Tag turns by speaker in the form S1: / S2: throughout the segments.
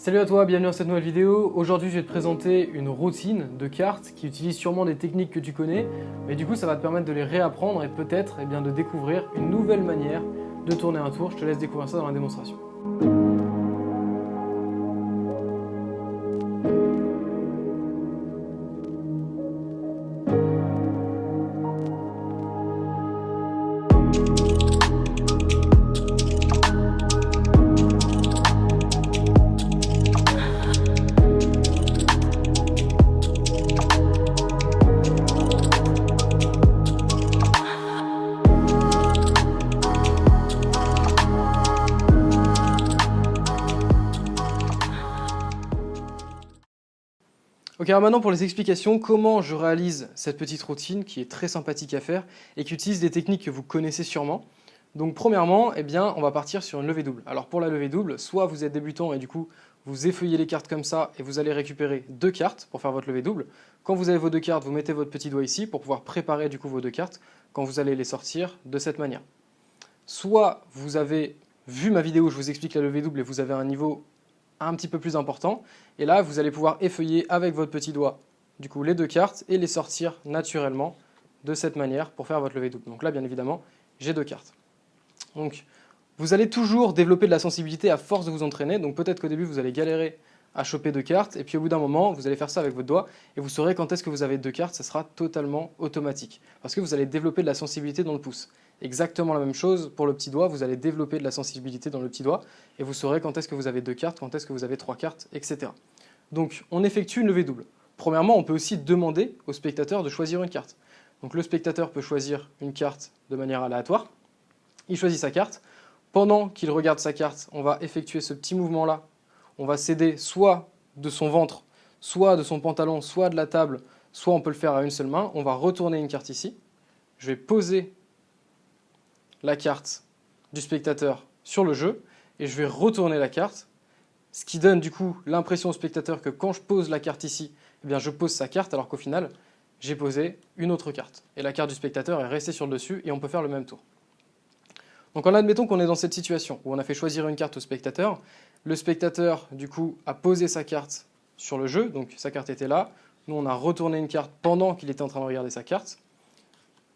S1: Salut à toi, bienvenue dans cette nouvelle vidéo. Aujourd'hui je vais te présenter une routine de cartes qui utilise sûrement des techniques que tu connais, mais du coup ça va te permettre de les réapprendre et peut-être de découvrir une nouvelle manière de tourner un tour. Je te laisse découvrir ça dans la démonstration. Ok, alors maintenant pour les explications, comment je réalise cette petite routine qui est très sympathique à faire et qui utilise des techniques que vous connaissez sûrement. Donc premièrement, on va partir sur une levée double. Alors pour la levée double, soit vous êtes débutant et du coup vous effeuillez les cartes comme ça et vous allez récupérer deux cartes pour faire votre levée double. Quand vous avez vos deux cartes, vous mettez votre petit doigt ici pour pouvoir préparer du coup vos deux cartes quand vous allez les sortir de cette manière. Soit vous avez vu ma vidéo où je vous explique la levée double et vous avez un niveau un petit peu plus important. Et là, vous allez pouvoir effeuiller avec votre petit doigt du coup les deux cartes et les sortir naturellement de cette manière pour faire votre levée double. Donc là, bien évidemment, j'ai deux cartes. Donc, vous allez toujours développer de la sensibilité à force de vous entraîner. Donc peut-être qu'au début, vous allez galérer à choper deux cartes. Et puis au bout d'un moment, vous allez faire ça avec votre doigt. Et vous saurez quand est-ce que vous avez deux cartes. Ça sera totalement automatique. Parce que vous allez développer de la sensibilité dans le pouce. Exactement la même chose pour le petit doigt. Vous allez développer de la sensibilité dans le petit doigt. Et vous saurez quand est-ce que vous avez deux cartes, quand est-ce que vous avez trois cartes, etc. Donc on effectue une levée double. Premièrement, on peut aussi demander au spectateur de choisir une carte. Donc le spectateur peut choisir une carte de manière aléatoire. Il choisit sa carte. Pendant qu'il regarde sa carte, on va effectuer ce petit mouvement-là. On va céder soit de son ventre, soit de son pantalon, soit de la table, soit on peut le faire à une seule main. On va retourner une carte ici. Je vais poser la carte du spectateur sur le jeu et je vais retourner la carte, ce qui donne du coup l'impression au spectateur que quand je pose la carte ici, je pose sa carte alors qu'au final, j'ai posé une autre carte. Et la carte du spectateur est restée sur le dessus et on peut faire le même tour. Donc en admettons qu'on est dans cette situation où on a fait choisir une carte au spectateur. Le spectateur, du coup, a posé sa carte sur le jeu, donc sa carte était là. Nous, on a retourné une carte pendant qu'il était en train de regarder sa carte.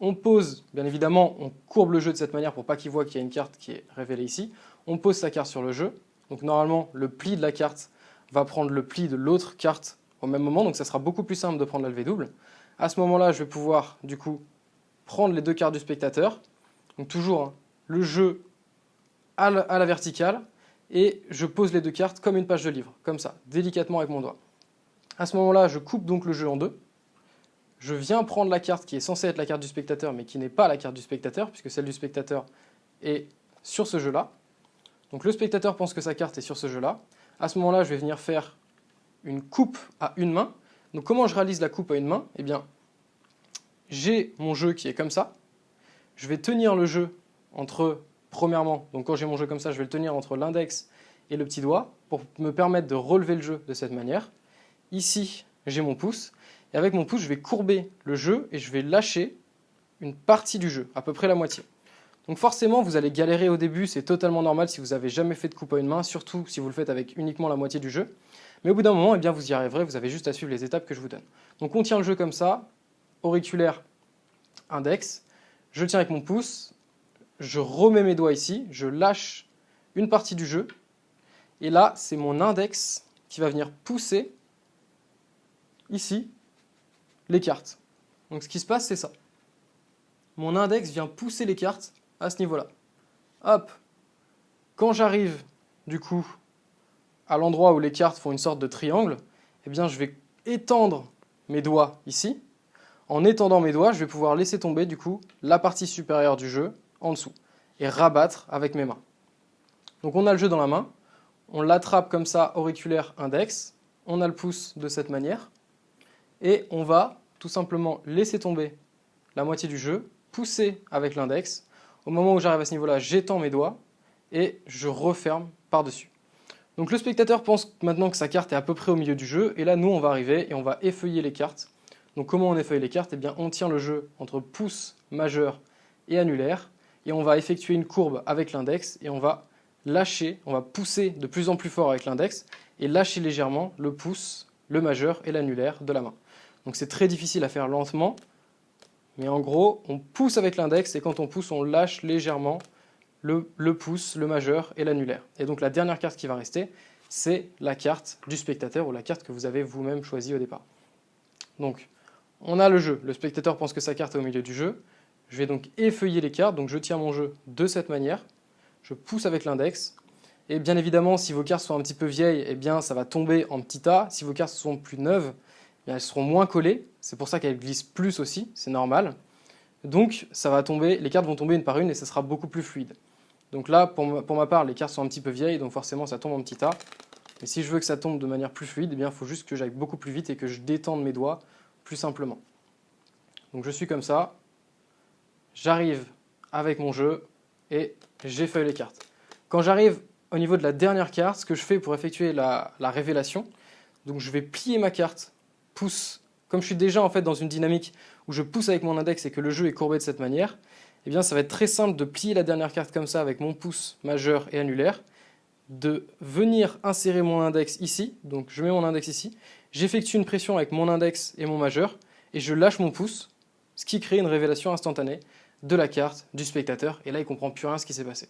S1: On pose, bien évidemment, on courbe le jeu de cette manière pour pas qu'il voit qu'il y a une carte qui est révélée ici. On pose sa carte sur le jeu. Donc normalement, le pli de la carte va prendre le pli de l'autre carte au même moment, donc ça sera beaucoup plus simple de prendre la levée double. À ce moment-là, je vais pouvoir, du coup, prendre les deux cartes du spectateur. Donc toujours, le jeu à la verticale, et je pose les deux cartes comme une page de livre, comme ça, délicatement avec mon doigt. À ce moment-là, je coupe donc le jeu en deux. Je viens prendre la carte qui est censée être la carte du spectateur, mais qui n'est pas la carte du spectateur, puisque celle du spectateur est sur ce jeu-là. Donc le spectateur pense que sa carte est sur ce jeu-là. À ce moment-là, je vais venir faire une coupe à une main. Donc comment je réalise la coupe à une main? J'ai mon jeu qui est comme ça. Je vais tenir le jeu entre, premièrement, donc quand j'ai mon jeu comme ça, je vais le tenir entre l'index et le petit doigt pour me permettre de relever le jeu de cette manière. Ici, j'ai mon pouce. Et avec mon pouce, je vais courber le jeu et je vais lâcher une partie du jeu, à peu près la moitié. Donc forcément, vous allez galérer au début, c'est totalement normal si vous n'avez jamais fait de coupe à une main, surtout si vous le faites avec uniquement la moitié du jeu. Mais au bout d'un moment, vous y arriverez, vous avez juste à suivre les étapes que je vous donne. Donc on tient le jeu comme ça, auriculaire, index, je tiens avec mon pouce, je remets mes doigts ici, je lâche une partie du jeu, et là, c'est mon index qui va venir pousser ici les cartes. Donc ce qui se passe, c'est ça. Mon index vient pousser les cartes à ce niveau-là. Hop. Quand j'arrive, du coup, à l'endroit où les cartes font une sorte de triangle, je vais étendre mes doigts ici. En étendant mes doigts, je vais pouvoir laisser tomber, du coup, la partie supérieure du jeu en dessous et rabattre avec mes mains. Donc on a le jeu dans la main, on l'attrape comme ça, auriculaire, index, on a le pouce de cette manière, et on va tout simplement laisser tomber la moitié du jeu, pousser avec l'index. Au moment où j'arrive à ce niveau-là, j'étends mes doigts et je referme par-dessus. Donc le spectateur pense maintenant que sa carte est à peu près au milieu du jeu, et là nous on va arriver et on va effeuiller les cartes. Donc comment on effeuille les cartes? On tient le jeu entre pouce majeur et annulaire, et on va effectuer une courbe avec l'index, et on va lâcher, on va pousser de plus en plus fort avec l'index, et lâcher légèrement le pouce, le majeur et l'annulaire de la main. Donc c'est très difficile à faire lentement, mais en gros, on pousse avec l'index et quand on pousse, on lâche légèrement le pouce, le majeur et l'annulaire. Et donc la dernière carte qui va rester, c'est la carte du spectateur ou la carte que vous avez vous-même choisie au départ. Donc on a le jeu, le spectateur pense que sa carte est au milieu du jeu. Je vais donc effeuiller les cartes, donc je tiens mon jeu de cette manière, je pousse avec l'index, et bien évidemment si vos cartes sont un petit peu vieilles, eh bien ça va tomber en petit tas. Si vos cartes sont plus neuves, eh bien, elles seront moins collées, c'est pour ça qu'elles glissent plus aussi, c'est normal. Donc ça va tomber, les cartes vont tomber une par une et ça sera beaucoup plus fluide. Donc là, pour ma part, les cartes sont un petit peu vieilles, donc forcément ça tombe en petit tas. Et si je veux que ça tombe de manière plus fluide, eh bien il faut juste que j'aille beaucoup plus vite et que je détende mes doigts plus simplement. Donc je suis comme ça, j'arrive avec mon jeu et j'effeuille les cartes. Quand j'arrive au niveau de la dernière carte, ce que je fais pour effectuer la révélation, donc je vais plier ma carte, pouce, comme je suis déjà en fait dans une dynamique où je pousse avec mon index et que le jeu est courbé de cette manière, eh bien ça va être très simple de plier la dernière carte comme ça avec mon pouce majeur et annulaire, de venir insérer mon index ici, donc je mets mon index ici, j'effectue une pression avec mon index et mon majeur, et je lâche mon pouce, ce qui crée une révélation instantanée de la carte du spectateur, et là il ne comprend plus rien à ce qui s'est passé.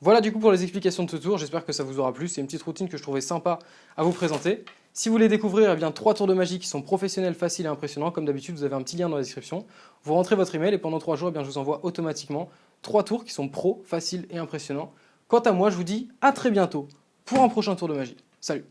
S1: Voilà du coup pour les explications de ce tour, j'espère que ça vous aura plu, c'est une petite routine que je trouvais sympa à vous présenter. Si vous voulez découvrir, eh bien, 3 tours de magie qui sont professionnels, faciles et impressionnants, comme d'habitude vous avez un petit lien dans la description, vous rentrez votre email et pendant 3 jours, eh bien, je vous envoie automatiquement 3 tours qui sont pro, faciles et impressionnants. Quant à moi, je vous dis à très bientôt pour un prochain tour de magie. Salut!